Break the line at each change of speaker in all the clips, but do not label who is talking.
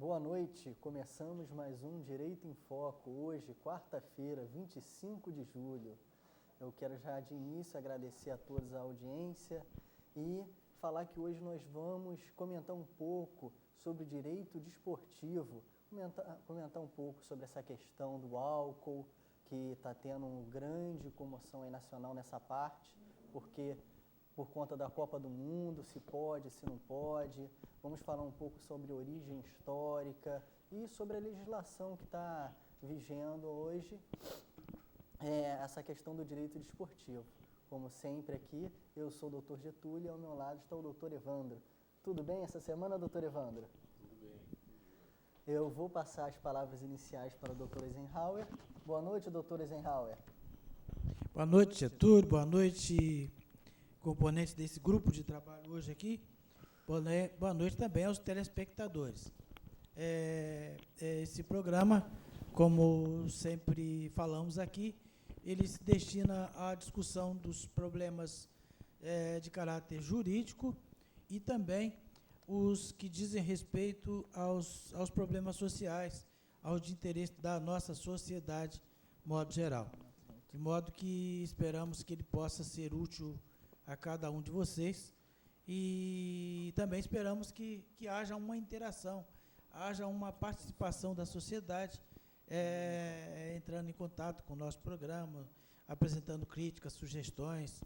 Boa noite, começamos mais um Direito em Foco, hoje, quarta-feira, 25 de julho. Eu quero já de início agradecer a todos a audiência e falar que hoje nós vamos comentar um pouco sobre o direito desportivo, comentar um pouco sobre essa questão do álcool, que está tendo uma grande comoção aí nacional nessa parte, porque por conta da Copa do Mundo, se pode, se não pode. Vamos falar um pouco sobre origem histórica e sobre a legislação que está vigendo hoje, essa questão do direito desportivo. Como sempre aqui, eu sou o Dr. Getúlio e ao meu lado está o Dr. Evandro. Tudo bem essa semana, Dr. Evandro?
Tudo bem.
Eu vou passar as palavras iniciais para o Dr. Eisenhower. Boa noite, Dr. Eisenhower.
Boa noite, Getúlio. Boa noite, componentes desse grupo de trabalho hoje aqui. Boa noite também aos telespectadores. Esse programa, como sempre falamos aqui, ele se destina à discussão dos problemas de caráter jurídico e também os que dizem respeito aos problemas sociais, aos de interesse da nossa sociedade, de modo geral. De modo que esperamos que ele possa ser útil a cada um de vocês e também esperamos que haja uma interação, haja uma participação da sociedade, entrando em contato com o nosso programa, apresentando críticas, sugestões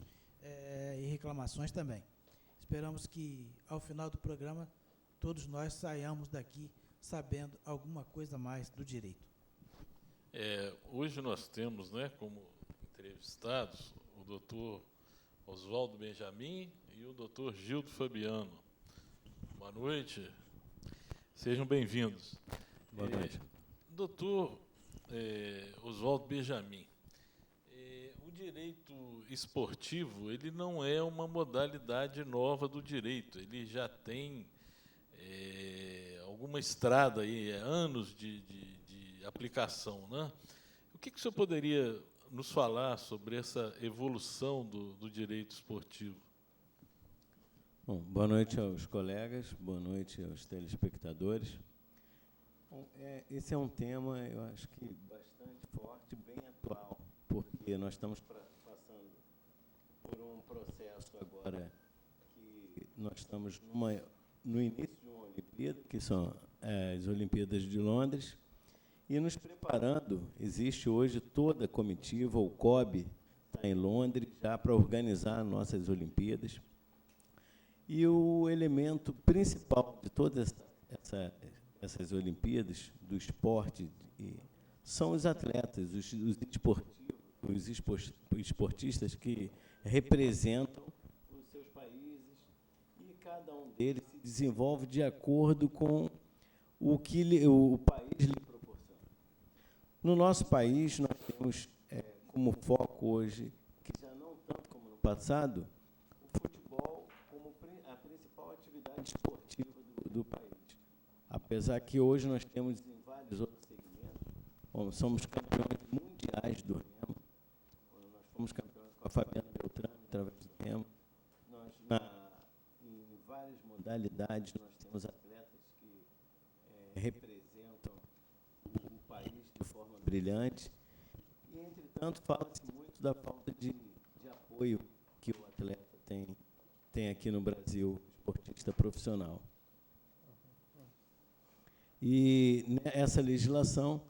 e reclamações também. Esperamos que, ao final do programa, todos nós saiamos daqui sabendo alguma coisa mais do direito.
Hoje nós temos, como entrevistados, o doutor Oswaldo Benjamin e o doutor Gildo Fabiano. Boa noite, sejam bem-vindos.
Boa noite.
Doutor Oswaldo Benjamin, o direito esportivo ele não é uma modalidade nova do direito, ele já tem alguma estrada aí, anos de aplicação, né? O que o senhor poderia nos falar sobre essa evolução do direito esportivo?
Bom, boa noite aos colegas, boa noite aos telespectadores. Bom, esse é um tema, eu acho que bastante forte, bem atual, porque nós estamos passando por um processo agora que nós estamos no início de uma Olimpíada, que são as Olimpíadas de Londres, e nos preparando, existe hoje toda a comitiva, o COB está em Londres, já para organizar nossas Olimpíadas. E o elemento principal de todas essas Olimpíadas, do esporte, são os atletas, os esportistas que representam os seus países, e cada um deles se desenvolve de acordo com o que o país lhe proporciona. No nosso país, nós temos como foco hoje, que já não tanto como no passado, o futebol como a principal atividade esportiva do país. Apesar que hoje nós temos em vários outros segmentos, somos campeões mundiais do remo, nós fomos campeões com a Fabiana Beltrame, através do remo, em várias modalidades nós temos atletas que representam o país de forma brilhante, e, entretanto, fala-se muito da falta de apoio que o atleta tem aqui no Brasil, esportista profissional. E essa legislação,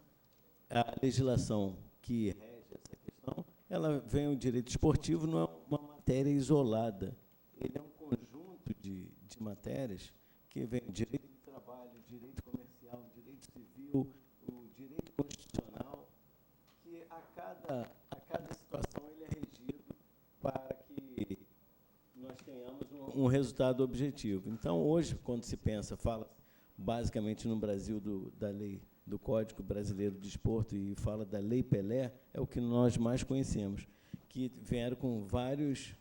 a legislação que rege essa questão, ela vem, o direito esportivo não é uma matéria isolada, ele é um conjunto de matérias que vem direito do trabalho, direito comercial, direito civil, o direito constitucional, que a cada situação ele é regido para que nós tenhamos um resultado objetivo. Então, hoje, quando se fala basicamente no Brasil da lei, do Código Brasileiro de Desporto, e fala da Lei Pelé, é o que nós mais conhecemos, que vieram com vários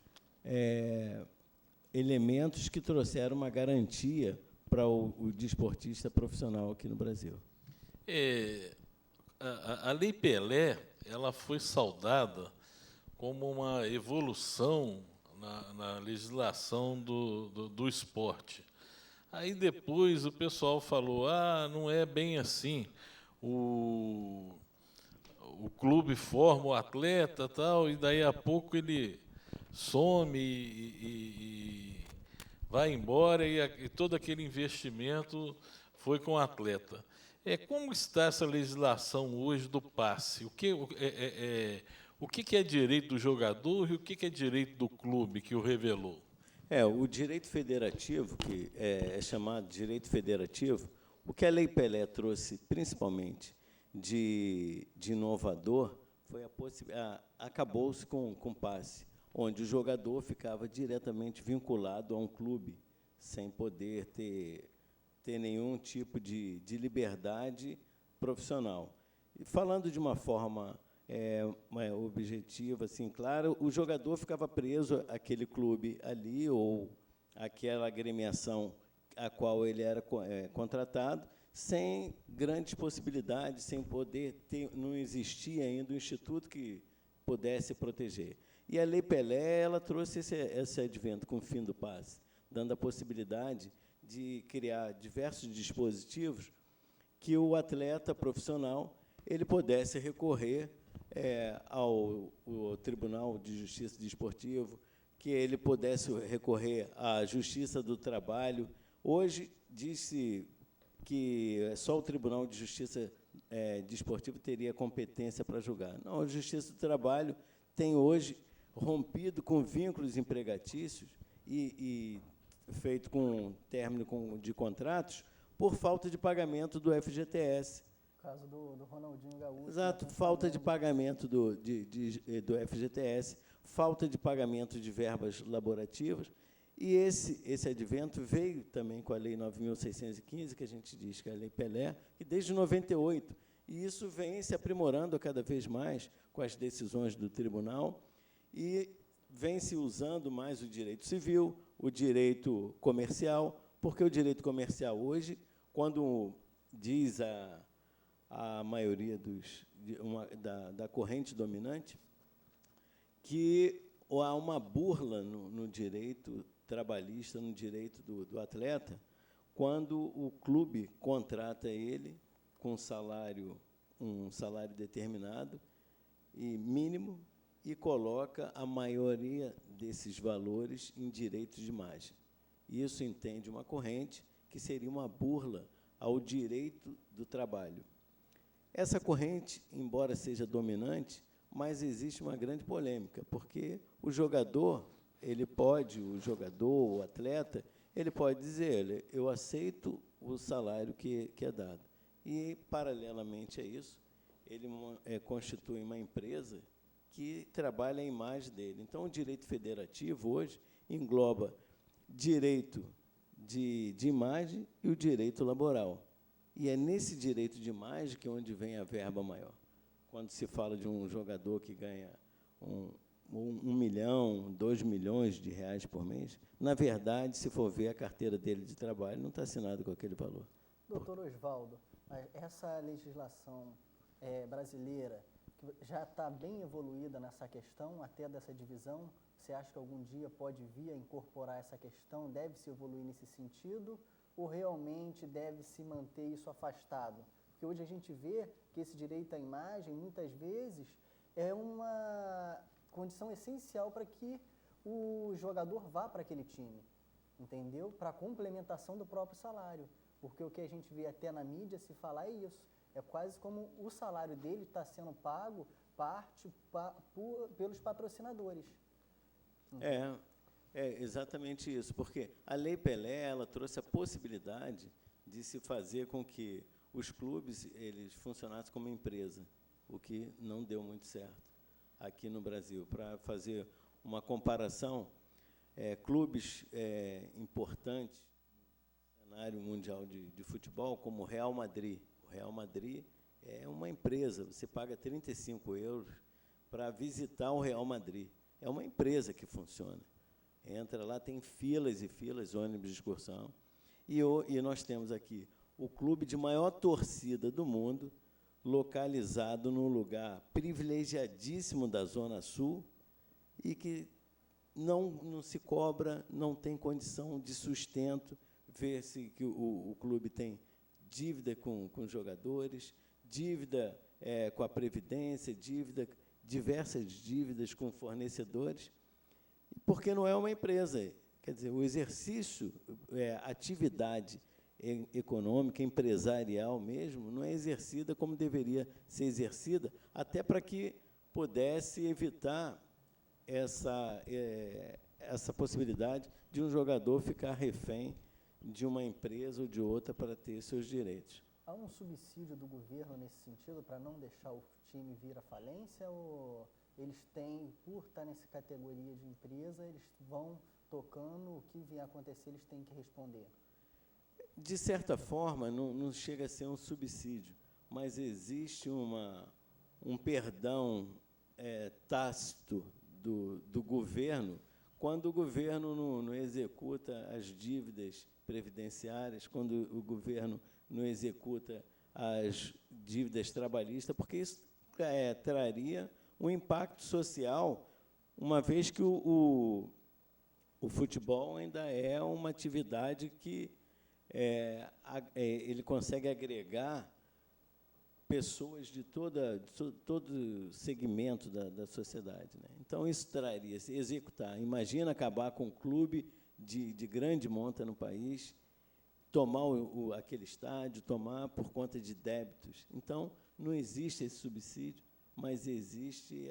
elementos que trouxeram uma garantia para o desportista profissional aqui no Brasil.
A Lei Pelé ela foi saudada como uma evolução na legislação do esporte. Aí depois o pessoal falou, não é bem assim. O clube forma o atleta, tal, e daí a pouco ele some e vai embora e todo aquele investimento foi com o atleta. Como está essa legislação hoje do passe? O que é direito do jogador e o que é direito do clube que o revelou?
O direito federativo, que é chamado direito federativo, o que a Lei Pelé trouxe, principalmente, de inovador, foi acabou-se com passe, onde o jogador ficava diretamente vinculado a um clube, sem poder ter nenhum tipo de liberdade profissional. E falando de uma forma objetiva, assim, claro, o jogador ficava preso àquele clube ali, ou àquela agremiação a qual ele era contratado, sem grandes possibilidades, sem poder ter, não existia ainda um instituto que pudesse proteger. E a Lei Pelé, ela trouxe esse advento com o fim do passe, dando a possibilidade de criar diversos dispositivos que o atleta profissional ele pudesse recorrer ao Tribunal de Justiça Desportivo, que ele pudesse recorrer à Justiça do Trabalho. Hoje, disse que só o Tribunal de Justiça Desportivo teria competência para julgar. Não, a Justiça do Trabalho tem hoje rompido com vínculos empregatícios e feito com término de contratos por falta de pagamento do FGTS.
O caso do Ronaldinho Gaúcho.
Exato, falta de pagamento do FGTS, falta de pagamento de verbas laborativas, e esse advento veio também com a Lei 9.615, que a gente diz que é a Lei Pelé, que desde 98, e isso vem se aprimorando cada vez mais com as decisões do tribunal, e vem se usando mais o direito civil, o direito comercial, porque o direito comercial hoje, quando diz a maioria da corrente dominante, que há uma burla no direito trabalhista, no direito do atleta, quando o clube contrata ele com um salário determinado e mínimo, e coloca a maioria desses valores em direitos de imagem. Isso entende uma corrente que seria uma burla ao direito do trabalho. Essa corrente, embora seja dominante, mas existe uma grande polêmica, porque o jogador, o atleta, ele pode dizer, eu aceito o salário que é dado. E, paralelamente a isso, ele constitui uma empresa que trabalha a imagem dele. Então, o direito federativo, hoje, engloba direito de imagem e o direito laboral. E é nesse direito de imagem que é onde vem a verba maior. Quando se fala de um jogador que ganha 1 milhão, 2 milhões de reais por mês, na verdade, se for ver a carteira dele de trabalho, não está assinado com aquele valor.
Doutor Oswaldo, essa legislação brasileira que já está bem evoluída nessa questão, até dessa divisão, você acha que algum dia pode vir a incorporar essa questão, deve se evoluir nesse sentido, ou realmente deve se manter isso afastado? Porque hoje a gente vê que esse direito à imagem, muitas vezes, é uma condição essencial para que o jogador vá para aquele time, entendeu? Para a complementação do próprio salário. Porque o que a gente vê até na mídia se falar é isso. É quase como o salário dele está sendo pago pelos patrocinadores.
É exatamente isso, porque a Lei Pelé ela trouxe a possibilidade de se fazer com que os clubes eles funcionassem como empresa, o que não deu muito certo aqui no Brasil. Para fazer uma comparação, clubes importantes no cenário mundial de futebol, como o Real Madrid. O Real Madrid é uma empresa, você paga 35 euros para visitar o Real Madrid. É uma empresa que funciona. Entra lá, tem filas e filas, ônibus de excursão. E nós temos aqui o clube de maior torcida do mundo, localizado num lugar privilegiadíssimo da Zona Sul e que não se cobra, não tem condição de sustento, vê-se que o clube tem dívida com jogadores, dívida com a Previdência, diversas dívidas com fornecedores, porque não é uma empresa. Quer dizer, o exercício, atividade econômica, empresarial mesmo, não é exercida como deveria ser exercida, até para que pudesse evitar essa possibilidade de um jogador ficar refém de uma empresa ou de outra para ter seus direitos.
Há um subsídio do governo nesse sentido para não deixar o time vir à falência, ou eles têm, por estar nessa categoria de empresa, eles vão tocando, o que vier a acontecer, eles têm que responder?
De certa forma, não chega a ser um subsídio, mas existe um perdão tácito do governo, quando o governo não executa as dívidas previdenciárias, quando o governo não executa as dívidas trabalhistas, porque isso traria um impacto social, uma vez que o futebol ainda é uma atividade que ele consegue agregar pessoas de todo segmento da sociedade, né? Então, isso traria, se executar. Imagina acabar com um clube de grande monta no país, tomar aquele estádio, tomar por conta de débitos. Então, não existe esse subsídio, mas existe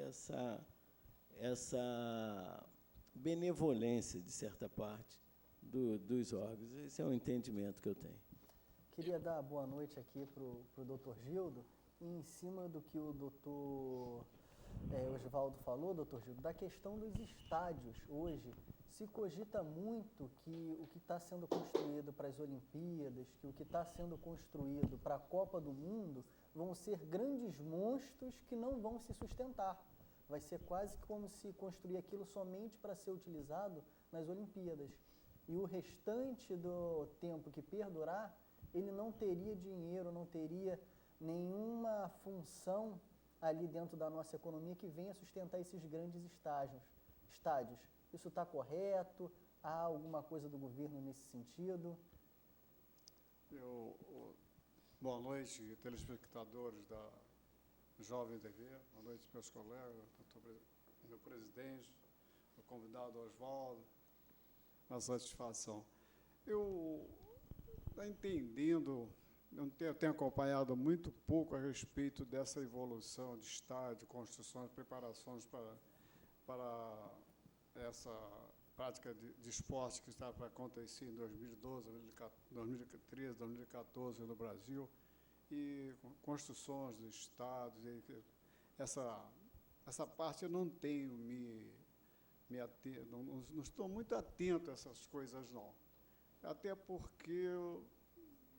essa benevolência, de certa parte, dos órgãos. Esse é o entendimento que eu tenho.
Queria dar boa noite aqui para o doutor Gildo, e em cima do que o doutor Oswaldo falou, doutor Gildo, da questão dos estádios. Hoje, se cogita muito que o que está sendo construído para as Olimpíadas, que o que está sendo construído para a Copa do Mundo, vão ser grandes monstros que não vão se sustentar. Vai ser quase como se construir aquilo somente para ser utilizado nas Olimpíadas. E o restante do tempo que perdurar, ele não teria dinheiro, não teria nenhuma função ali dentro da nossa economia que venha sustentar esses grandes estádios. Isso está correto? Há alguma coisa do governo nesse sentido?
Boa noite, telespectadores da Jovem TV, boa noite, meus colegas, meu presidente, o convidado Oswaldo, uma satisfação. Eu entendendo, eu tenho acompanhado muito pouco a respeito dessa evolução de estádio, construções, preparações para essa prática de esporte que está para acontecer em 2012, 2013, 2014 no Brasil, e construções de estádios. Essa parte eu não tenho não estou muito atento a essas coisas, não. Até porque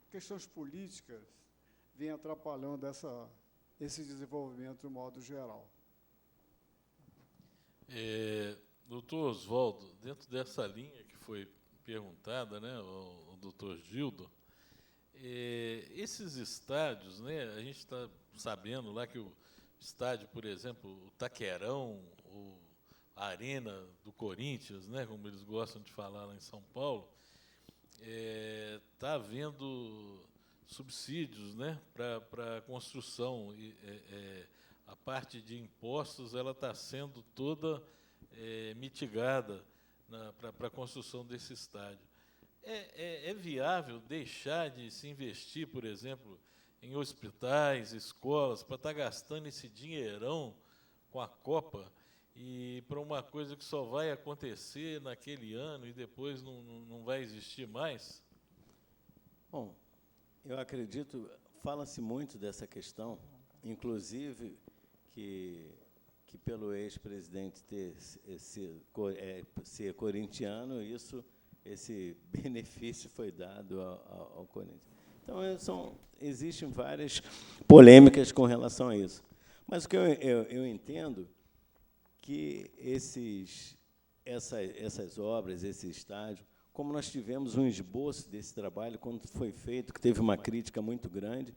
questões políticas vêm atrapalhando esse desenvolvimento de modo geral.
Doutor Oswaldo, dentro dessa linha que foi perguntada, né, ao doutor Gildo, esses estádios, né, a gente está sabendo lá que o estádio, por exemplo, o Taquerão, a Arena do Corinthians, né, como eles gostam de falar lá em São Paulo, está havendo subsídios, né, para a construção. A parte de impostos ela está sendo toda mitigada para a construção desse estádio. É viável deixar de se investir, por exemplo, em hospitais, escolas, para estar gastando esse dinheirão com a Copa e para uma coisa que só vai acontecer naquele ano e depois não vai existir mais?
Bom, eu acredito, fala-se muito dessa questão, inclusive que pelo ex-presidente ser corintiano, esse benefício foi dado ao Corinthians. Então, existem várias polêmicas com relação a isso. Mas o que eu entendo que essas obras, esse estádio, como nós tivemos um esboço desse trabalho, quando foi feito, que teve uma crítica muito grande,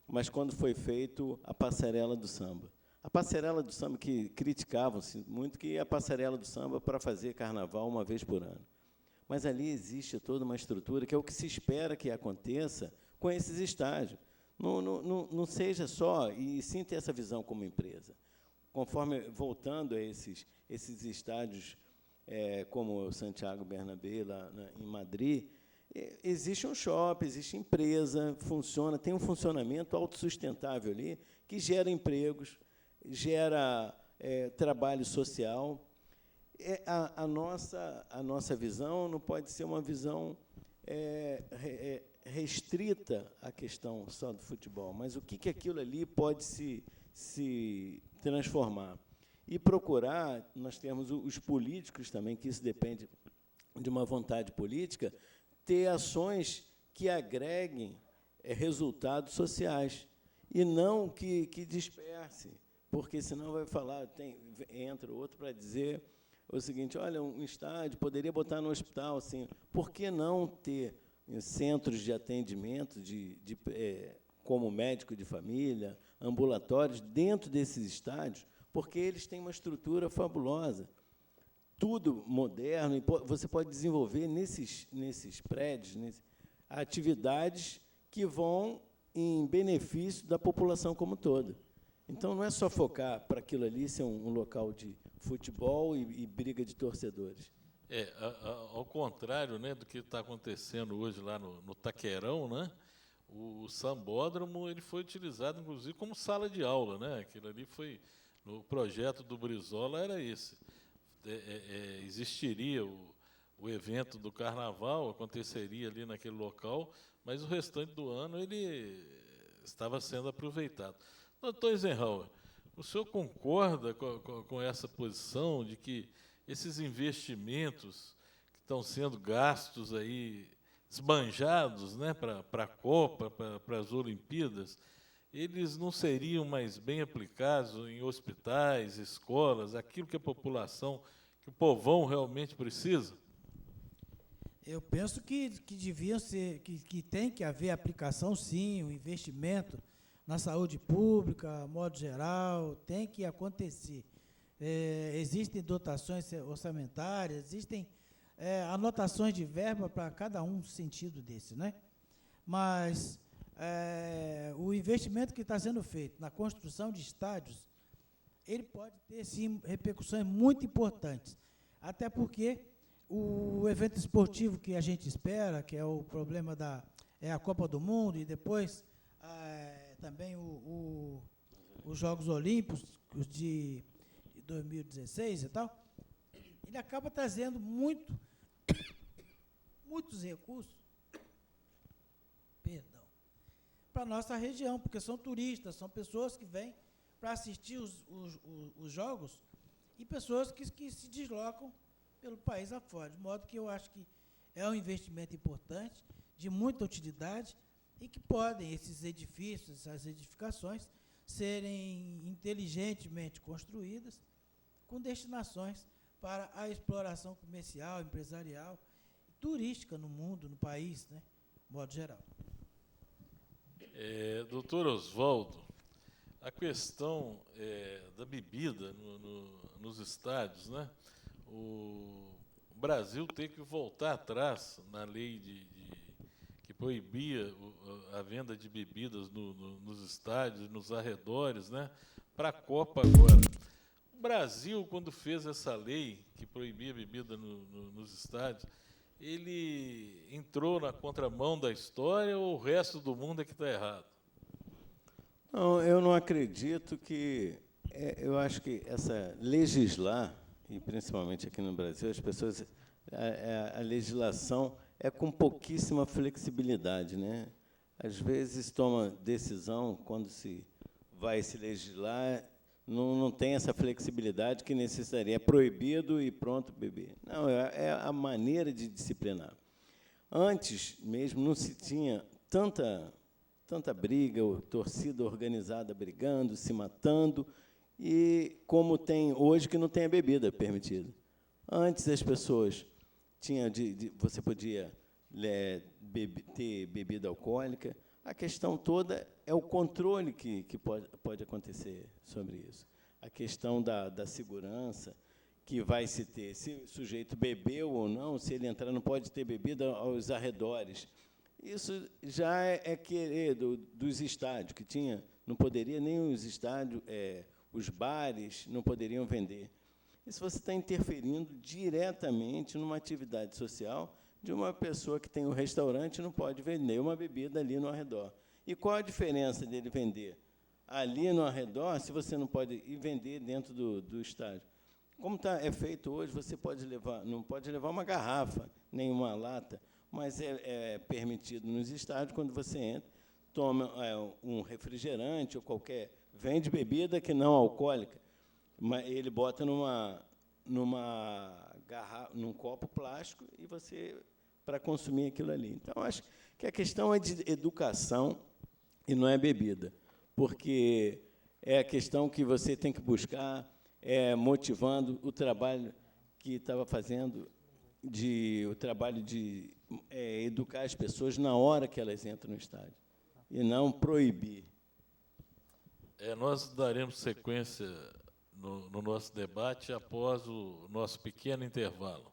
mas quando foi feito a Passarela do Samba. A Passarela do Samba, que criticavam-se muito, que a Passarela do Samba para fazer carnaval uma vez por ano. mas ali existe toda uma estrutura que é o que se espera que aconteça com esses estádios. Não seja só, e sim ter essa visão como empresa. Conforme, voltando a esses estádios, como o Santiago Bernabéu, lá em Madrid, existe um shopping, existe empresa, funciona, tem um funcionamento autossustentável ali, que gera empregos, gera trabalho social. A nossa visão não pode ser uma visão restrita à questão só do futebol, mas o que aquilo ali pode se transformar. E procurar, nós temos os políticos também, que isso depende de uma vontade política, ter ações que agreguem resultados sociais, e não que disperse, porque senão vai falar, entra outro para dizer o seguinte, olha, um estádio poderia botar no hospital, assim, por que não ter centros de atendimento, como médico de família, ambulatórios, dentro desses estádios, porque eles têm uma estrutura fabulosa, tudo moderno, e você pode desenvolver nesses prédios atividades que vão em benefício da população como toda. Então, não é só focar para aquilo ali ser um local de futebol e briga de torcedores.
Ao contrário, né, do que está acontecendo hoje lá no Taquerão, né, o sambódromo ele foi utilizado, inclusive, como sala de aula. Né, aquilo ali foi, no projeto do Brizola, era esse. Existiria o evento do Carnaval, aconteceria ali naquele local, mas o restante do ano ele estava sendo aproveitado. Doutor Eisenhower, o senhor concorda com essa posição de que esses investimentos que estão sendo gastos aí, esbanjados, né, para a Copa, para as Olimpíadas, eles não seriam mais bem aplicados em hospitais, escolas, aquilo que a população, que o povão realmente precisa?
Eu penso que deviam ser, que tem que haver aplicação, sim, o investimento na saúde pública, modo geral, tem que acontecer. Existem dotações orçamentárias, existem anotações de verba para cada um sentido desse, né? Mas o investimento que está sendo feito na construção de estádios, ele pode ter, sim, repercussões muito importantes, até porque o evento esportivo que a gente espera, que é o problema a Copa do Mundo, e depois também os Jogos Olímpicos de 2016 e tal, ele acaba trazendo muitos recursos, para a nossa região, porque são turistas, são pessoas que vêm para assistir os jogos e pessoas que se deslocam pelo país afora, de modo que eu acho que é um investimento importante, de muita utilidade, e que podem, esses edifícios, essas edificações, serem inteligentemente construídas, com destinações para a exploração comercial, empresarial, turística no mundo, no país, né, de modo geral.
Doutor Oswaldo, a questão da bebida nos estádios, né? O Brasil tem que voltar atrás na lei que proibia a venda de bebidas nos estádios, nos arredores, né? Para a Copa agora. O Brasil, quando fez essa lei que proibia a bebida nos estádios, ele entrou na contramão da história ou o resto do mundo é que está errado?
Não, eu não acredito que... eu acho que legislar, e principalmente aqui no Brasil, as pessoas... A legislação é com pouquíssima flexibilidade, né? Às vezes toma decisão, quando se vai se legislar, não tem essa flexibilidade que necessitaria. É proibido e pronto, beber. Não, é a maneira de disciplinar. Antes mesmo não se tinha tanta briga, torcida organizada brigando, se matando, e como tem hoje, que não tem a bebida permitida. Antes as pessoas você podia ter bebida alcoólica. A questão toda é o controle que pode acontecer sobre isso. A questão da segurança, que vai se ter. Se o sujeito bebeu ou não, se ele entrar, não pode ter bebida aos arredores. Isso já é querer dos estádios, que tinha, não poderia nem os estádios, os bares não poderiam vender. Isso você está interferindo diretamente numa atividade social de uma pessoa que tem um restaurante e não pode vender uma bebida ali no arredor. E qual a diferença dele vender ali no arredor, se você não pode ir vender dentro do estádio? Como é feito hoje, você não pode levar uma garrafa, nem uma lata, mas é permitido nos estádios, quando você entra, toma um refrigerante ou vende bebida que não alcoólica, mas ele bota num copo plástico e você para consumir aquilo ali. Então, acho que a questão é de educação e não é bebida, porque é a questão que você tem que buscar, motivando o trabalho que estava fazendo, o trabalho de educar as pessoas na hora que elas entram no estádio, e não proibir.
Nós daremos sequência no nosso debate após o nosso pequeno intervalo.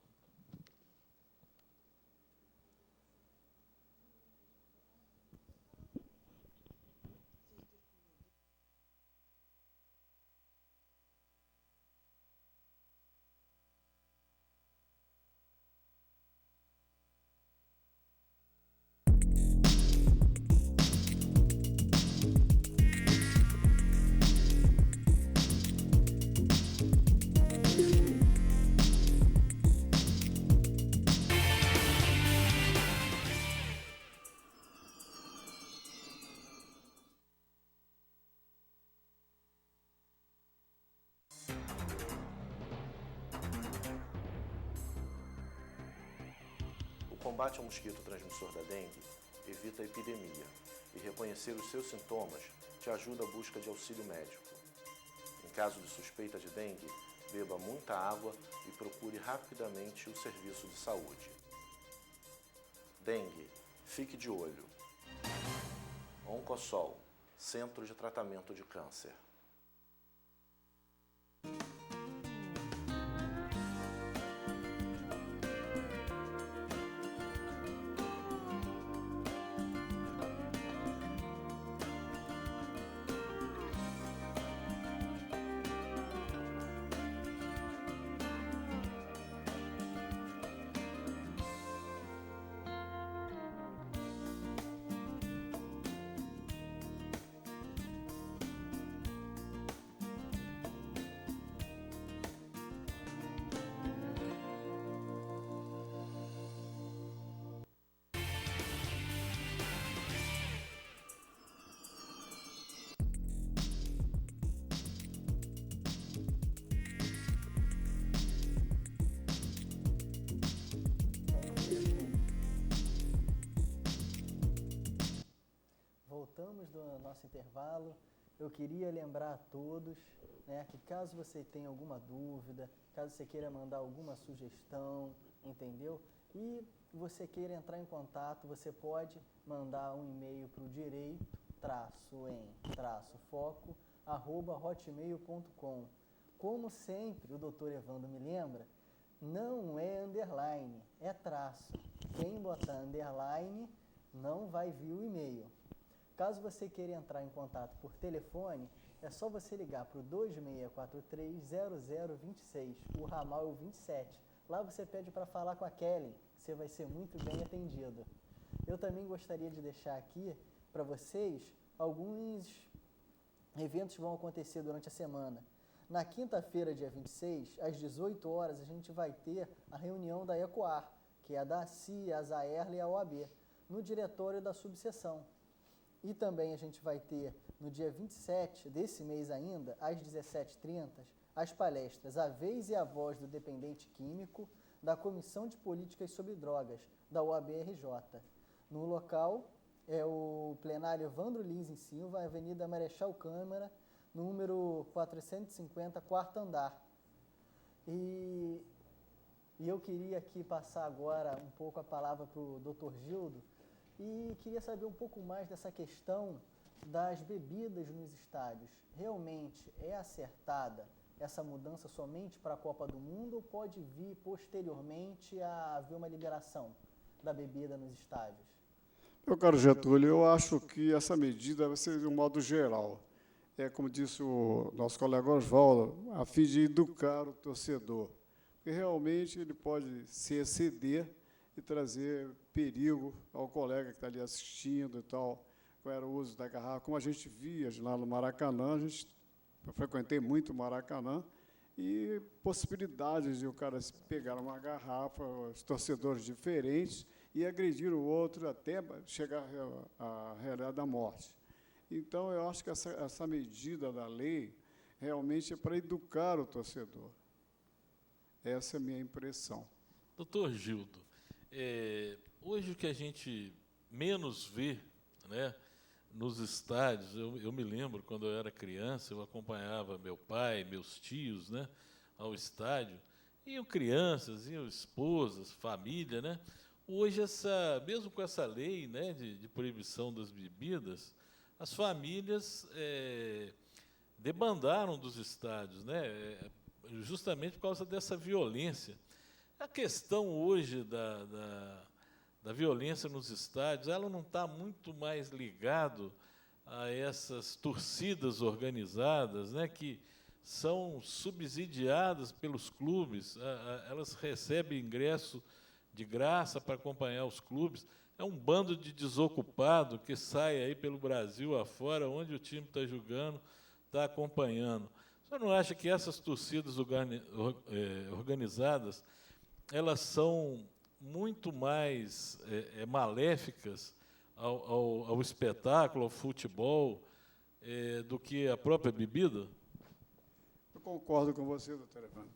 O combate ao mosquito transmissor da dengue evita a epidemia e reconhecer os seus sintomas te ajuda à busca de auxílio médico. Em caso de suspeita de dengue, beba muita água e procure rapidamente o serviço de saúde. Dengue, fique de olho. Oncosol, Centro de Tratamento de Câncer.
Voltamos do nosso intervalo. Eu queria lembrar a todos, né, que caso você tenha alguma dúvida, caso você queira mandar alguma sugestão, entendeu? E você queira entrar em contato, você pode mandar um e-mail para o direito-em-foco@hotmail.com. Como sempre, o doutor Evandro me lembra, não é underline, é traço. Quem botar underline não vai vir o e-mail. Caso você queira entrar em contato por telefone, é só você ligar para o 2643-0026, o ramal é o 27. Lá você pede para falar com a Kelly, você vai ser muito bem atendido. Eu também gostaria de deixar aqui para vocês alguns eventos que vão acontecer durante a semana. Na quinta-feira, dia 26, às 18 horas, a gente vai ter a reunião da ECOAR, que é a da CIA, a ZAERL e a OAB, no diretório da subseção. E também a gente vai ter, no dia 27 desse mês ainda, às 17h30, as palestras A Vez e a Voz do Dependente Químico, da Comissão de Políticas sobre Drogas, da OAB-RJ. No local é o plenário Evandro Lins em Silva, Avenida Marechal Câmara, número 450, quarto andar. E eu queria aqui passar agora um pouco a palavra para o Dr. Gildo, e queria saber um pouco mais dessa questão das bebidas nos estádios. Realmente é acertada essa mudança somente para a Copa do Mundo ou pode vir posteriormente a haver uma liberação da bebida nos estádios?
Meu caro Getúlio, eu acho que essa medida vai ser de um modo geral. Como disse o nosso colega Oswaldo, a fim de educar o torcedor, porque realmente ele pode se exceder e trazer perigo ao colega que está ali assistindo e tal, qual era o uso da garrafa. Como a gente via lá no Maracanã, eu frequentei muito o Maracanã, e possibilidades de o cara pegar uma garrafa, os torcedores diferentes, e agredir o outro até chegar à realidade da morte. Então, eu acho que essa medida da lei realmente é para educar o torcedor. Essa é a minha impressão.
Doutor Gildo, hoje o que a gente menos vê, né, nos estádios, eu me lembro, quando eu era criança, eu acompanhava meu pai, meus tios, né, ao estádio, iam crianças, iam esposas, família, né? Hoje, mesmo com essa lei, né, de proibição das bebidas, as famílias debandaram dos estádios, né, justamente por causa dessa violência. A questão hoje da violência nos estádios, ela não está muito mais ligado a essas torcidas organizadas, né, que são subsidiadas pelos clubes, elas recebem ingresso de graça para acompanhar os clubes. É um bando de desocupado que sai aí pelo Brasil afora, onde o time está jogando, está acompanhando. O senhor não acha que essas torcidas organizadas, elas são muito mais maléficas ao espetáculo, ao futebol, do que a própria bebida?
Eu concordo com você, doutor Evandro,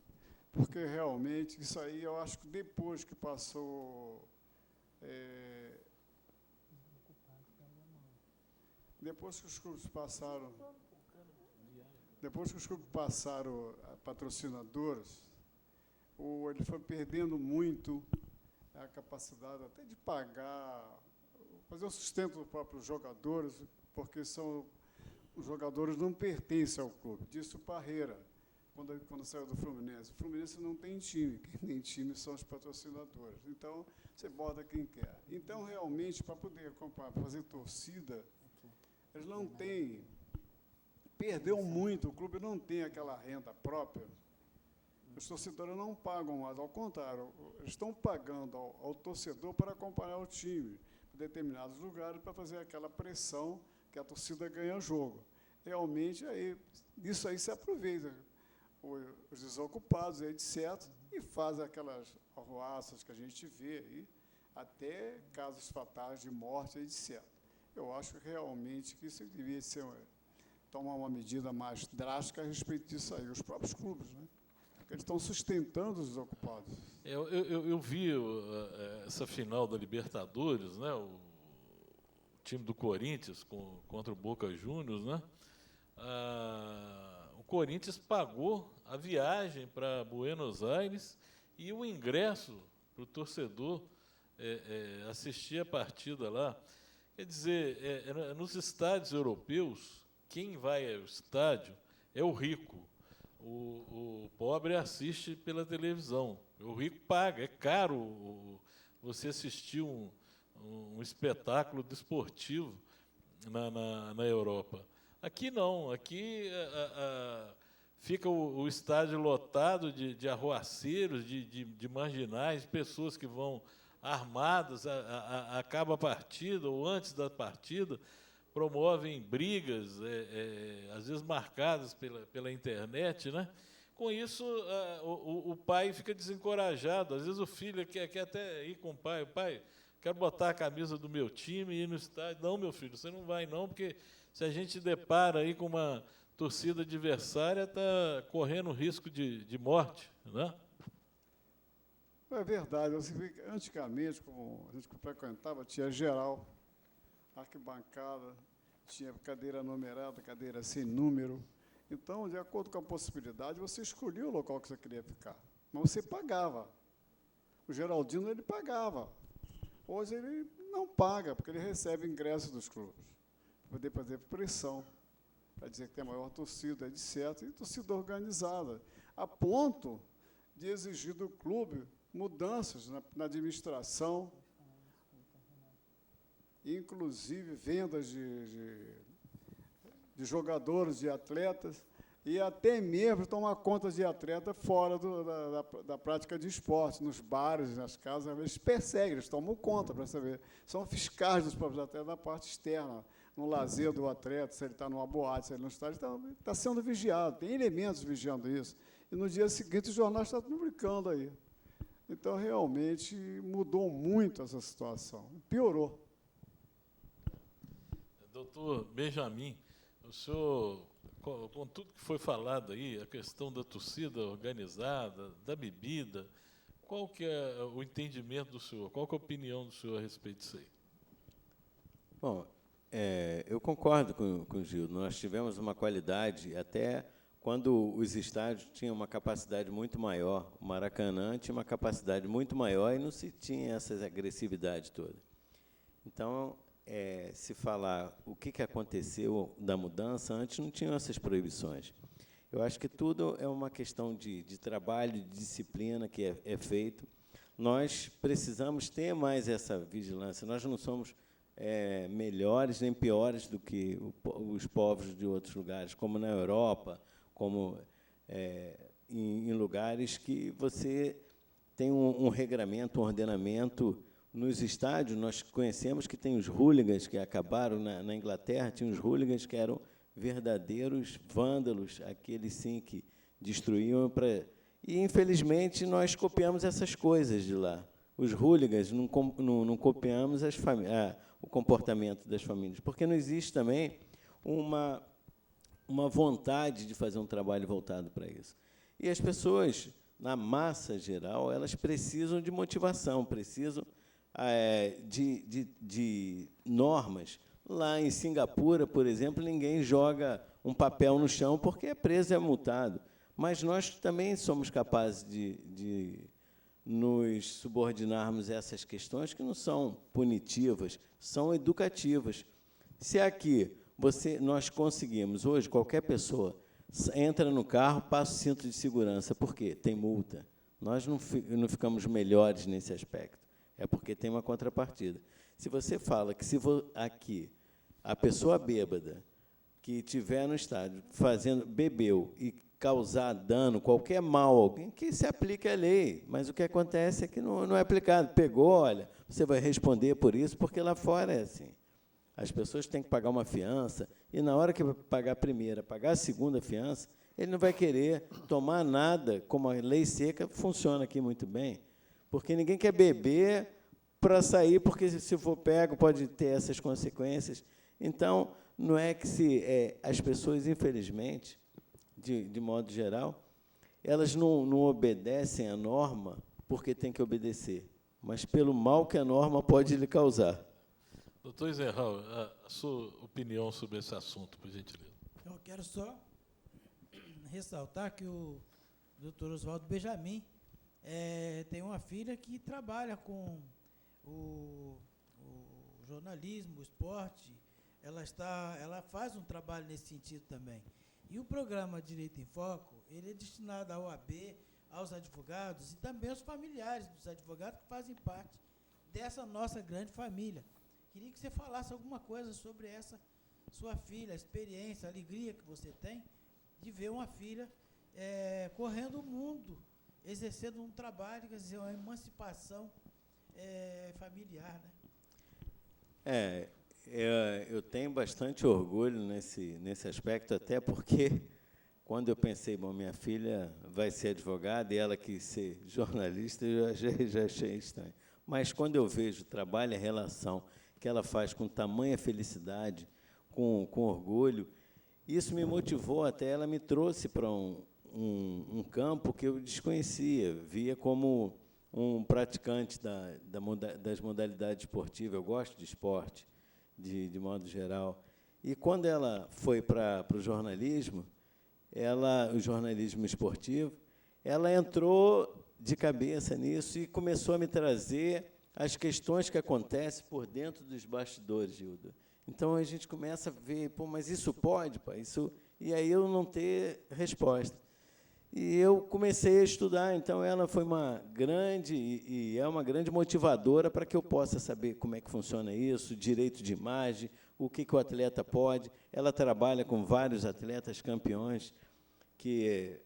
porque realmente isso aí eu acho que depois que passou... Depois que os clubes passaram a patrocinadores, ele foi perdendo muito a capacidade até de pagar, fazer o sustento dos próprios jogadores, porque os jogadores não pertencem ao clube. Disse o Parreira, quando saiu do Fluminense. O Fluminense não tem time, quem tem time são os patrocinadores. Então, você bota quem quer. Então, realmente, para poder fazer torcida, eles não têm... Perdeu muito, o clube não tem aquela renda própria. Os torcedores não pagam mais, ao contrário, eles estão pagando ao torcedor para acompanhar o time em determinados lugares para fazer aquela pressão que a torcida ganha jogo. Realmente, isso aí se aproveita. Os desocupados, etc., e faz aquelas arruaças que a gente vê aí, até casos fatais de morte, etc. Eu acho realmente que isso devia ser tomar uma medida mais drástica a respeito disso aí, os próprios clubes, né? Porque eles estão sustentando os desocupados.
Eu vi essa final da Libertadores, né, o time do Corinthians contra o Boca Juniors, né? O Corinthians pagou a viagem para Buenos Aires e o ingresso para o torcedor assistir a partida lá. Quer dizer, nos estádios europeus, quem vai ao estádio é o rico. O pobre assiste pela televisão. O rico paga, é caro você assistir um espetáculo desportivo na Europa. Aqui não, aqui fica o estádio lotado de arruaceiros, de marginais, pessoas que vão armadas, acaba a partida ou antes da partida, promovem brigas, às vezes marcadas pela internet, né? Com isso, o pai fica desencorajado. Às vezes o filho quer até ir com o pai. Pai, quero botar a camisa do meu time e ir no estádio. Não, meu filho, você não vai não, porque se a gente depara aí com uma torcida adversária, está correndo risco de morte, né?
É verdade. Antigamente, como a gente frequentava, tinha geral, arquibancada, tinha cadeira numerada, cadeira sem número. Então, de acordo com a possibilidade, você escolhia o local que você queria ficar, mas você pagava. O Geraldino, ele pagava. Hoje ele não paga, porque ele recebe ingresso dos clubes, para poder fazer pressão. para dizer que tem a maior torcida, etc., e torcida organizada, a ponto de exigir do clube mudanças na administração, inclusive vendas de jogadores, de atletas, e até mesmo tomar conta de atleta fora da prática de esporte, nos bares, nas casas, eles perseguem, eles tomam conta para saber. São fiscais dos próprios atletas na parte externa, no lazer do atleta, se ele está numa boate, se ele não está, ele está sendo vigiado, tem elementos vigiando isso. E no dia seguinte o jornal está publicando aí. Então, realmente, mudou muito essa situação, piorou.
Doutor Benjamin, o senhor, com tudo que foi falado aí, a questão da torcida organizada, da bebida, qual que é o entendimento do senhor? Qual que é a opinião do senhor a respeito disso aí?
Bom, eu concordo com o Gil. Nós tivemos uma qualidade, até quando os estádios tinham uma capacidade muito maior, o Maracanã tinha uma capacidade muito maior e não se tinha essa agressividade toda. Então, se falar o que aconteceu da mudança, antes não tinham essas proibições. Eu acho que tudo é uma questão de trabalho, de disciplina que é feito. Nós precisamos ter mais essa vigilância. Nós não somos melhores nem piores do que os povos de outros lugares, como na Europa, como em lugares que você tem um regramento, um ordenamento. Nos estádios, nós conhecemos que tem os hooligans que acabaram na Inglaterra, tinha os hooligans que eram verdadeiros vândalos, aqueles, sim, que destruíam. E, infelizmente, nós copiamos essas coisas de lá. Os hooligans não copiamos o comportamento das famílias, porque não existe também uma vontade de fazer um trabalho voltado para isso. E as pessoas, na massa geral, elas precisam de motivação, precisam de normas. Lá em Singapura, por exemplo, ninguém joga um papel no chão porque é preso e é multado. Mas nós também somos capazes de nos subordinarmos a essas questões que não são punitivas, são educativas. Se aqui nós conseguimos, hoje, qualquer pessoa entra no carro, passa o cinto de segurança. Por quê? Tem multa. Nós não ficamos melhores nesse aspecto. É porque tem uma contrapartida. Se você fala que aqui a pessoa bêbada que estiver no estádio bebeu e causar dano, qualquer mal a alguém, que se aplique a lei. Mas o que acontece é que não é aplicado. Pegou, olha, você vai responder por isso, porque lá fora é assim. As pessoas têm que pagar uma fiança, e na hora que vai pagar a primeira, pagar a segunda fiança, ele não vai querer tomar nada, como a lei seca funciona aqui muito bem. Porque ninguém quer beber para sair, porque, se for pego, pode ter essas consequências. Então, não é que as pessoas, infelizmente, de modo geral, elas não obedecem à norma porque têm que obedecer, mas pelo mal que a norma pode lhe causar.
Doutor Zerral, a sua opinião sobre esse assunto, por gentileza.
Eu quero só ressaltar que o doutor Oswaldo Benjamin tem uma filha que trabalha com o jornalismo, o esporte. Ela faz um trabalho nesse sentido também. E o programa Direito em Foco, ele é destinado à OAB, aos advogados e também aos familiares dos advogados que fazem parte dessa nossa grande família. Queria que você falasse alguma coisa sobre essa sua filha, a experiência, a alegria que você tem de ver uma filha correndo o mundo, exercendo um trabalho, quer dizer, uma emancipação familiar, né?
Eu tenho bastante orgulho nesse aspecto, até porque, quando eu pensei, minha filha vai ser advogada e ela quis ser jornalista, eu já achei estranho. Mas, quando eu vejo o trabalho e a relação que ela faz com tamanha felicidade, com orgulho, isso me motivou, até ela me trouxe para um campo que eu desconhecia, via como um praticante das modalidades esportivas. Eu gosto de esporte, de modo geral. E, quando ela foi para o jornalismo, o jornalismo esportivo, ela entrou de cabeça nisso e começou a me trazer as questões que acontecem por dentro dos bastidores, Gildo. Então, a gente começa a ver, pô, mas isso pode, pai? Isso... E aí eu não ter resposta. E eu comecei a estudar, então ela foi uma grande, e é uma grande motivadora para que eu possa saber como é que funciona isso, direito de imagem, o que o atleta pode. Ela trabalha com vários atletas campeões que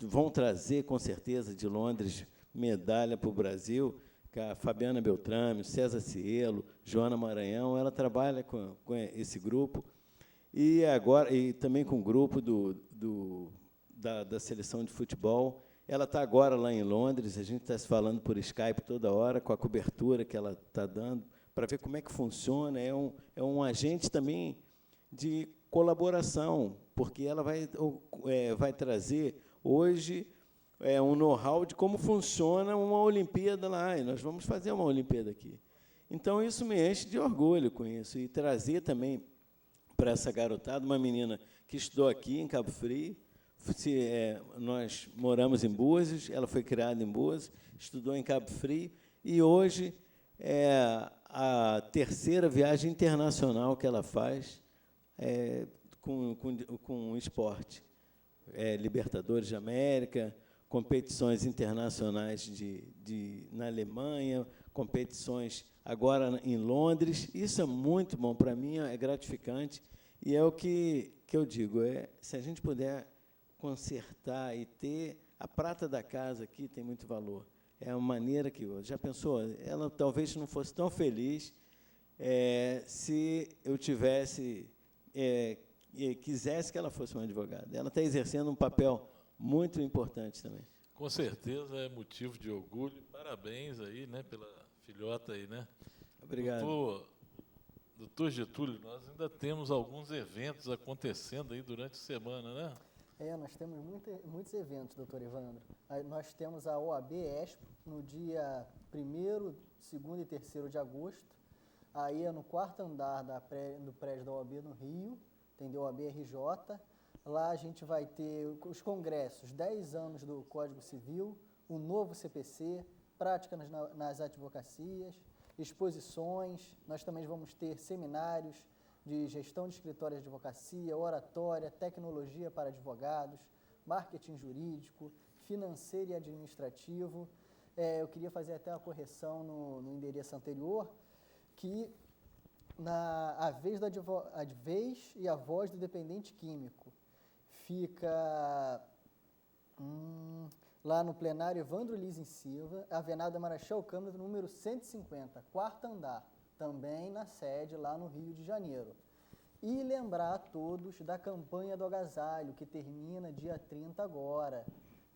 vão trazer, com certeza, de Londres, medalha para o Brasil, que a Fabiana Beltrame, César Cielo, Joana Maranhão. Ela trabalha com esse grupo, e agora e também com o grupo da seleção de futebol. Ela está agora lá em Londres, a gente está se falando por Skype toda hora, com a cobertura que ela está dando, para ver como é que funciona. É um agente também de colaboração, porque ela vai trazer hoje um know-how de como funciona uma Olimpíada lá, e nós vamos fazer uma Olimpíada aqui. Então, isso me enche de orgulho com isso, e trazer também para essa garotada, uma menina que estudou aqui em Cabo Frio. Nós moramos em Búzios, ela foi criada em Búzios, estudou em Cabo Frio, e hoje é a terceira viagem internacional que ela faz com esporte. Libertadores de América, competições internacionais na Alemanha, competições agora em Londres. Isso é muito bom para mim, é gratificante, e é o que eu digo, se a gente puder consertar e ter a prata da casa aqui, tem muito valor. É uma maneira que... Já pensou? Ela talvez não fosse tão feliz se eu tivesse... quisesse que ela fosse uma advogada. Ela está exercendo um papel muito importante também.
Com certeza é motivo de orgulho. Parabéns aí, né, pela filhota aí, né?
Obrigado.
Doutor Getúlio, nós ainda temos alguns eventos acontecendo aí durante a semana, né?
Nós temos muitos eventos, doutor Evandro. Nós temos a OAB Expo no dia 1º, 2º e 3º de agosto. Aí é no 4º andar do prédio da OAB no Rio, entendeu? OAB RJ. Lá a gente vai ter os congressos, 10 anos do Código Civil, o novo CPC, práticas nas advocacias, exposições. Nós também vamos ter seminários de gestão de escritórios de advocacia, oratória, tecnologia para advogados, marketing jurídico, financeiro e administrativo. Eu queria fazer até uma correção no endereço anterior, que a vez e a voz do dependente químico fica lá no plenário Evandro Lins Silva, Avenida Marechal Câmara, número 150, 4º andar, também na sede lá no Rio de Janeiro. E lembrar a todos da campanha do agasalho, que termina dia 30 agora,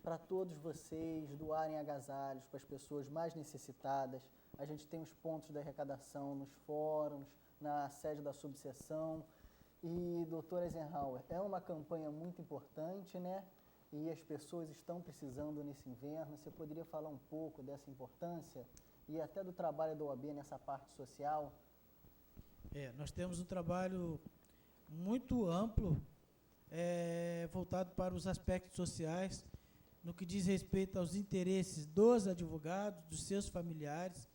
para todos vocês doarem agasalhos para as pessoas mais necessitadas. A gente tem os pontos de arrecadação nos fóruns, na sede da subseção. E, doutora Eisenhower, é uma campanha muito importante, né? E as pessoas estão precisando nesse inverno. Você poderia falar um pouco dessa importância e até do trabalho da OAB nessa parte social?
Nós temos um trabalho muito amplo, voltado para os aspectos sociais, no que diz respeito aos interesses dos advogados, dos seus familiares.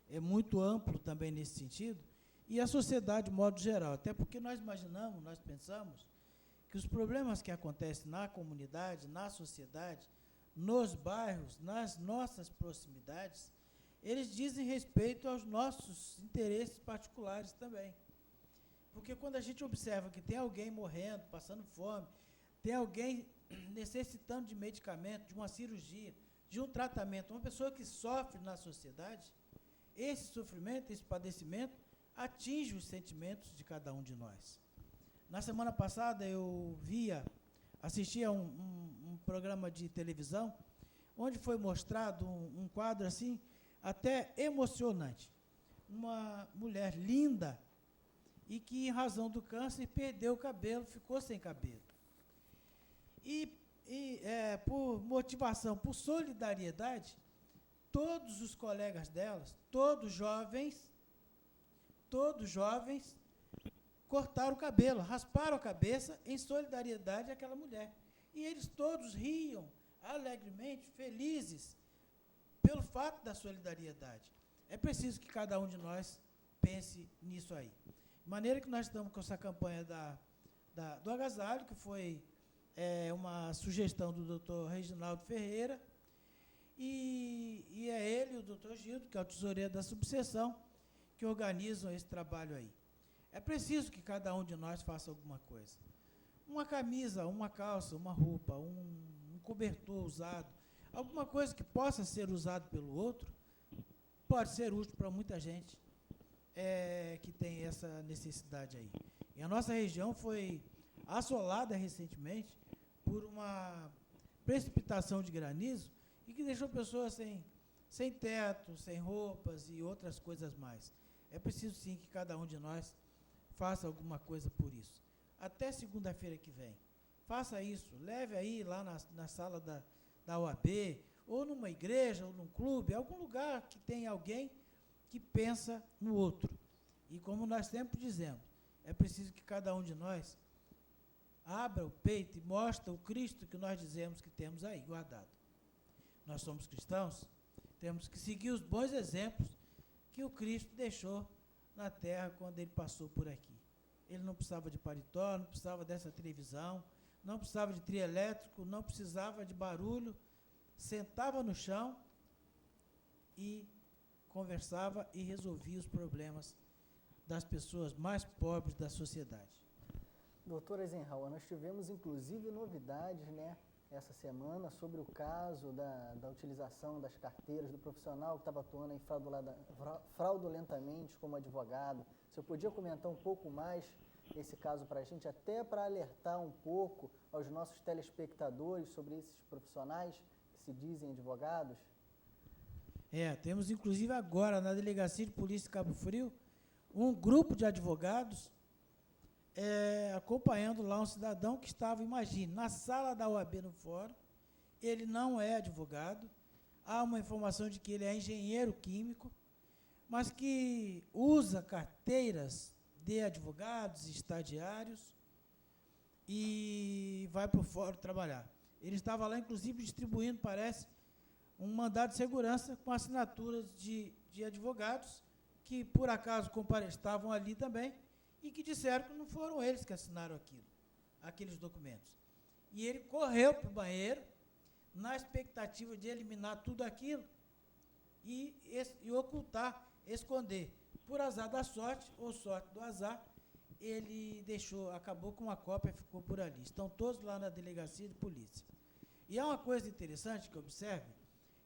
É muito amplo também nesse sentido, e a sociedade, de modo geral, até porque nós pensamos que os problemas que acontecem na comunidade, na sociedade, nos bairros, nas nossas proximidades, eles dizem respeito aos nossos interesses particulares também. Porque quando a gente observa que tem alguém morrendo, passando fome, tem alguém necessitando de medicamento, de uma cirurgia, de um tratamento, uma pessoa que sofre na sociedade, esse sofrimento, esse padecimento, atinge os sentimentos de cada um de nós. Na semana passada eu assistia a um programa de televisão, onde foi mostrado um quadro assim, até emocionante. Uma mulher linda e que, em razão do câncer, perdeu o cabelo, ficou sem cabelo. Por motivação, por solidariedade, todos os colegas delas, todos jovens, cortaram o cabelo, rasparam a cabeça em solidariedade àquela mulher. E eles todos riam alegremente, felizes, pelo fato da solidariedade. É preciso que cada um de nós pense nisso aí. De maneira que nós estamos com essa campanha do agasalho, que foi uma sugestão do doutor Reginaldo Ferreira, e é ele, o doutor Gildo, que é o tesoureiro da subseção, que organizam esse trabalho aí. É preciso que cada um de nós faça alguma coisa. Uma camisa, uma calça, uma roupa, um cobertor usado, alguma coisa que possa ser usado pelo outro, pode ser útil para muita gente que tem essa necessidade aí. E a nossa região foi assolada recentemente por uma precipitação de granizo e que deixou pessoas sem teto, sem roupas e outras coisas mais. É preciso, sim, que cada um de nós faça alguma coisa por isso. Até segunda-feira que vem. Faça isso, leve aí lá na sala da OAB, ou numa igreja, ou num clube, algum lugar que tenha alguém que pensa no outro. E como nós sempre dizemos, é preciso que cada um de nós abra o peito e mostre o Cristo que nós dizemos que temos aí guardado. Nós somos cristãos, temos que seguir os bons exemplos que o Cristo deixou na terra quando ele passou por aqui. Ele não precisava de paletó, não precisava dessa televisão, não precisava de trio elétrico, não precisava de barulho, sentava no chão e conversava e resolvia os problemas das pessoas mais pobres da sociedade.
Doutora Eisenhower, nós tivemos inclusive novidades, né, essa semana sobre o caso da utilização das carteiras do profissional que estava atuando aí fraudulentamente como advogado. Você podia comentar um pouco mais esse caso para a gente, até para alertar um pouco aos nossos telespectadores sobre esses profissionais que se dizem advogados?
Temos inclusive agora na Delegacia de Polícia de Cabo Frio um grupo de advogados acompanhando lá um cidadão que estava, imagine, na sala da OAB no fórum. Ele não é advogado, há uma informação de que ele é engenheiro químico, mas que usa carteiras de advogados, estagiários, e vai para o fórum trabalhar. Ele estava lá, inclusive, distribuindo, parece, um mandado de segurança com assinaturas de advogados que, por acaso, estavam ali também, e que disseram que não foram eles que assinaram aqueles documentos. E ele correu para o banheiro, na expectativa de eliminar tudo aquilo e ocultar, esconder. Por azar da sorte, ou sorte do azar, ele acabou com uma cópia e ficou por ali. Estão todos lá na Delegacia de Polícia. E há uma coisa interessante que observe,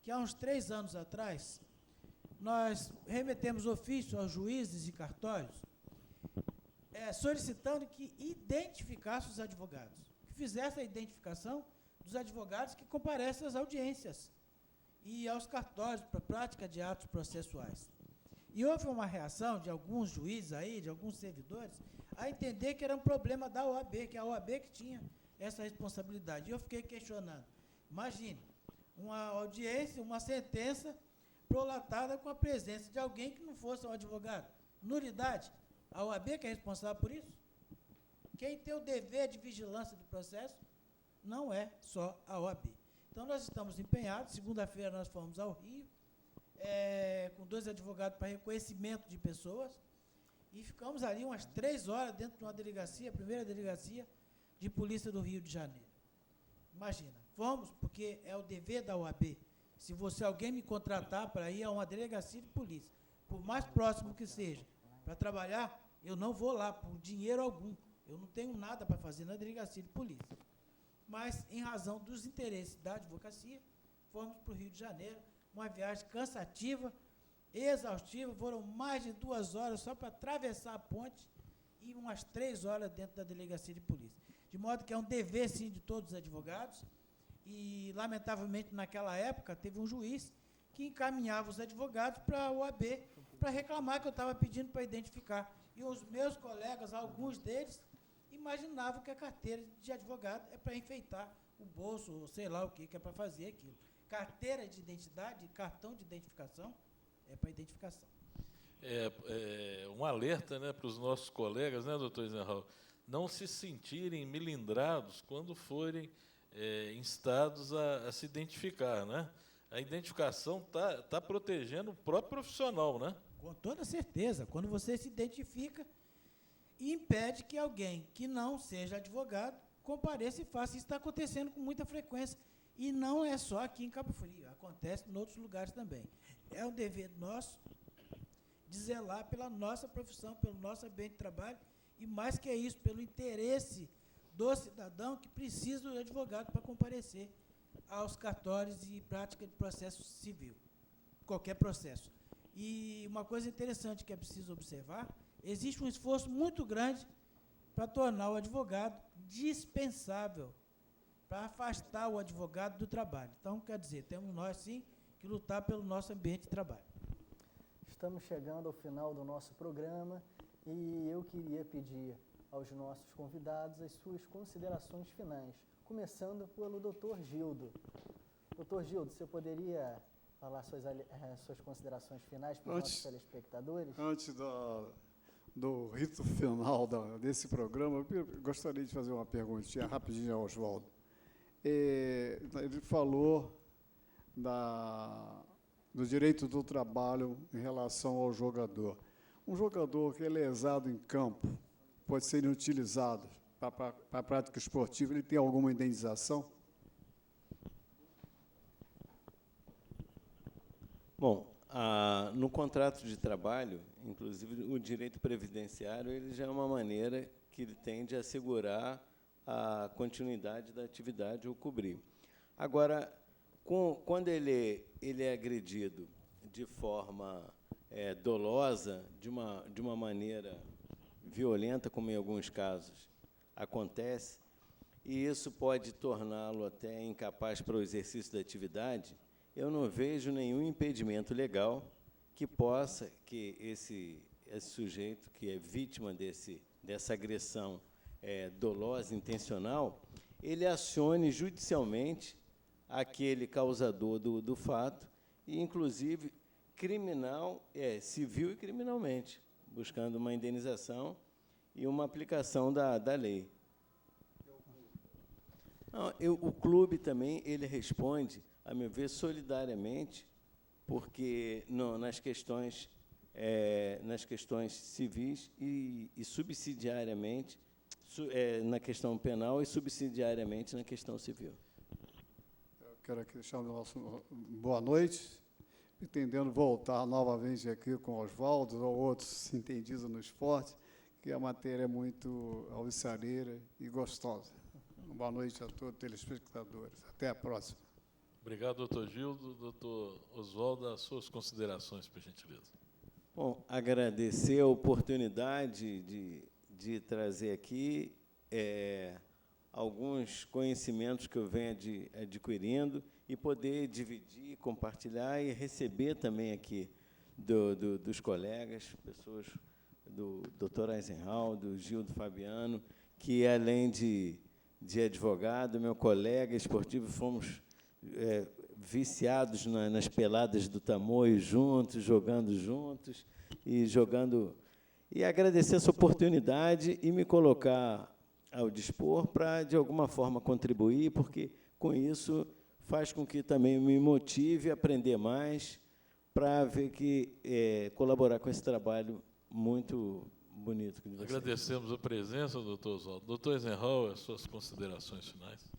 que há uns 3 anos atrás, nós remetemos ofício aos juízes e cartórios, solicitando que identificasse os advogados, que fizesse a identificação dos advogados que comparecem às audiências e aos cartórios para prática de atos processuais. E houve uma reação de alguns juízes aí, de alguns servidores, a entender que era um problema da OAB, que a OAB que tinha essa responsabilidade. E eu fiquei questionando. Imagine, uma audiência, uma sentença prolatada com a presença de alguém que não fosse um advogado. Nulidade. A OAB que é responsável por isso? Quem tem o dever de vigilância do processo não é só a OAB. Então, nós estamos empenhados. Segunda-feira nós fomos ao Rio, com 2 advogados para reconhecimento de pessoas, e ficamos ali umas 3 horas dentro de uma delegacia, a primeira delegacia de polícia do Rio de Janeiro. Imagina, fomos porque é o dever da OAB. Se alguém me contratar para ir a uma delegacia de polícia, por mais próximo que seja, para trabalhar, eu não vou lá por dinheiro algum. Eu não tenho nada para fazer na delegacia de polícia. Mas, em razão dos interesses da advocacia, fomos para o Rio de Janeiro, uma viagem cansativa, exaustiva, foram mais de 2 horas só para atravessar a ponte e umas 3 horas dentro da delegacia de polícia. De modo que é um dever, sim, de todos os advogados, e, lamentavelmente, naquela época, teve um juiz que encaminhava os advogados para a OAB para reclamar que eu estava pedindo para identificar. E os meus colegas, alguns deles, imaginavam que a carteira de advogado é para enfeitar o bolso, ou sei lá o que é para fazer aquilo. Carteira de identidade, cartão de identificação, é para identificação.
Um alerta, né, para os nossos colegas, né, doutor Eisenhower, não se sentirem melindrados quando forem instados a se identificar, né? A identificação tá protegendo o próprio profissional, né?
Com toda certeza. Quando você se identifica, e impede que alguém que não seja advogado compareça e faça. Isso está acontecendo com muita frequência, e não é só aqui em Cabo Frio, acontece em outros lugares também. É um dever nosso de zelar pela nossa profissão, pelo nosso ambiente de trabalho, e mais que isso, pelo interesse do cidadão que precisa do advogado para comparecer aos cartórios e prática de processo civil, qualquer processo. E uma coisa interessante que é preciso observar, existe um esforço muito grande para tornar o advogado dispensável, para afastar o advogado do trabalho. Então, quer dizer, temos nós, sim, que lutar pelo nosso ambiente de trabalho.
Estamos chegando ao final do nosso programa e eu queria pedir aos nossos convidados as suas considerações finais, começando pelo Dr. Gildo. Dr. Gildo, você poderia falar suas considerações finais para os nossos telespectadores?
Antes do rito final desse programa, eu gostaria de fazer uma perguntinha rapidinho ao Oswaldo. Ele falou do direito do trabalho em relação ao jogador. Um jogador que é lesado em campo, pode ser inutilizado para a prática esportiva, ele tem alguma indenização?
Bom, no contrato de trabalho, inclusive o direito previdenciário, ele já é uma maneira que ele tem de assegurar a continuidade da atividade ou cobrir. Agora, quando ele é agredido de forma dolosa, de uma maneira violenta, como em alguns casos acontece, e isso pode torná-lo até incapaz para o exercício da atividade, eu não vejo nenhum impedimento legal que esse sujeito que é vítima dessa agressão dolosa, intencional, ele acione judicialmente aquele causador do fato, e, inclusive, civil e criminalmente, buscando uma indenização e uma aplicação da lei. O clube também ele responde, a meu ver, solidariamente, porque nas questões civis e subsidiariamente, na questão penal e subsidiariamente na questão civil.
Eu quero aqui deixar o nosso boa noite, pretendendo voltar novamente aqui com Oswaldo ou outros entendidos no esporte, que a matéria é muito alvissareira e gostosa. Boa noite a todos os telespectadores. Até a próxima.
Obrigado, doutor Gildo. Doutor Oswaldo, as suas considerações, por gentileza.
Bom, agradecer a oportunidade de trazer aqui alguns conhecimentos que eu venho adquirindo e poder dividir, compartilhar e receber também aqui dos colegas, pessoas do Dr. Eisenhower, do Gildo Fabiano, que, além de advogado, meu colega esportivo, fomos viciados nas peladas do Tamoio juntos, e agradecer essa oportunidade e me colocar ao dispor para, de alguma forma, contribuir, porque, com isso, faz com que também me motive a aprender mais para ver colaborar com esse trabalho muito bonito que vocês.
Agradecemos a presença, doutor Oswaldo. Doutor Eisenhower, as suas considerações finais.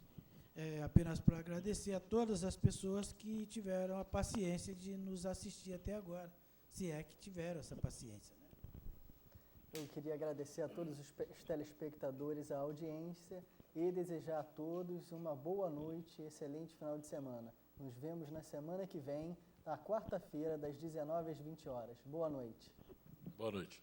Apenas para agradecer a todas as pessoas que tiveram a paciência de nos assistir até agora, se é que tiveram essa paciência. Né?
Eu queria agradecer a todos os telespectadores a audiência e desejar a todos uma boa noite e excelente final de semana. Nos vemos na semana que vem, na quarta-feira, das 19 às 20 horas. Boa noite.
Boa noite.